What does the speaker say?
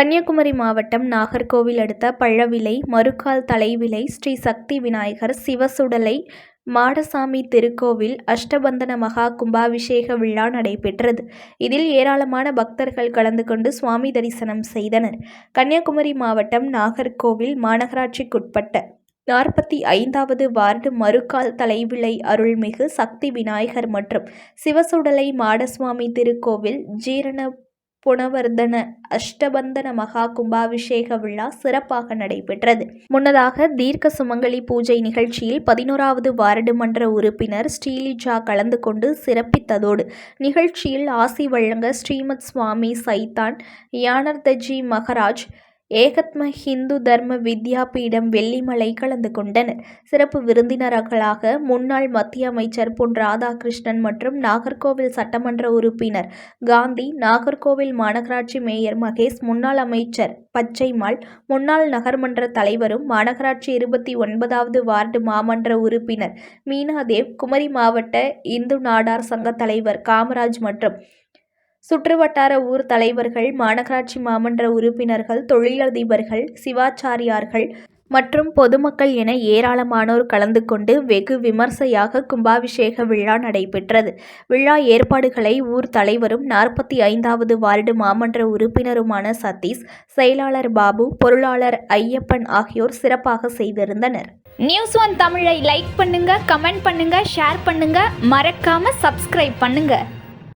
கன்னியாகுமரி மாவட்டம் நாகர்கோவில் அடுத்த பழவிளை மறுகால் தலைவிளை ஸ்ரீ சக்தி விநாயகர் சிவசுடலை மாடசாமி திருக்கோவில் அஷ்டபந்தன மகா கும்பாபிஷேக விழா நடைபெற்றது. இதில் ஏராளமான பக்தர்கள் கலந்து கொண்டு சுவாமி தரிசனம் செய்தனர். கன்னியாகுமரி மாவட்டம் நாகர்கோவில் மாநகராட்சிக்குட்பட்ட 45வது வார்டு மறுகால் தலைவிளை அருள்மிகு சக்தி விநாயகர் மற்றும் சிவசுடலை மாடசுவாமி திருக்கோவில் ஜீரண புனவர்தன அஷ்டபந்தன மகா கும்பாபிஷேக விழா சிறப்பாக நடைபெற்றது. முன்னதாக தீர்க்க சுமங்கலி பூஜை நிகழ்ச்சியில் 11வது வார்டு மன்ற உறுப்பினர் ஸ்ரீலிஜா கலந்து கொண்டு சிறப்பித்ததோடு நிகழ்ச்சியில் ஆசி வழங்க ஸ்ரீமத் சுவாமி சைத்தான் யானர்தஜி மகராஜ் ஏகத்ம ஹிந்து தர்ம வித்யாபீடம் வெள்ளிமலை கலந்து கொண்டனர். சிறப்பு விருந்தினர்களாக முன்னாள் மத்திய அமைச்சர் பொன் ராதாகிருஷ்ணன் மற்றும் நாகர்கோவில் சட்டமன்ற உறுப்பினர் காந்தி, நாகர்கோவில் மாநகராட்சி மேயர் மகேஷ், முன்னாள் அமைச்சர் பச்சைமால், முன்னாள் நகர்மன்ற தலைவரும் மாநகராட்சி 29வது வார்டு மாமன்ற உறுப்பினர் மீனாதேவ், குமரி மாவட்ட இந்து நாடார் சங்க தலைவர் காமராஜ் மற்றும் சுற்றுவட்டார ஊர் தலைவர்கள், மாநகராட்சி மாமன்ற உறுப்பினர்கள், தொழிலதிபர்கள், சிவாச்சாரியார்கள் மற்றும் பொதுமக்கள் என ஏராளமானோர் கலந்து கொண்டு வெகு விமர்சையாக கும்பாபிஷேக விழா நடைபெற்றது. விழா ஏற்பாடுகளை ஊர் தலைவரும் 45வது வார்டு மாமன்ற உறுப்பினருமான சதீஷ், செயலாளர் பாபு, பொருளாளர் ஐயப்பன் ஆகியோர் சிறப்பாக செய்திருந்தனர். நியூஸ் ஒன் தமிழை லைக் பண்ணுங்க, கமெண்ட் பண்ணுங்க, ஷேர் பண்ணுங்க, மறக்காம சப்ஸ்கிரைப் பண்ணுங்க.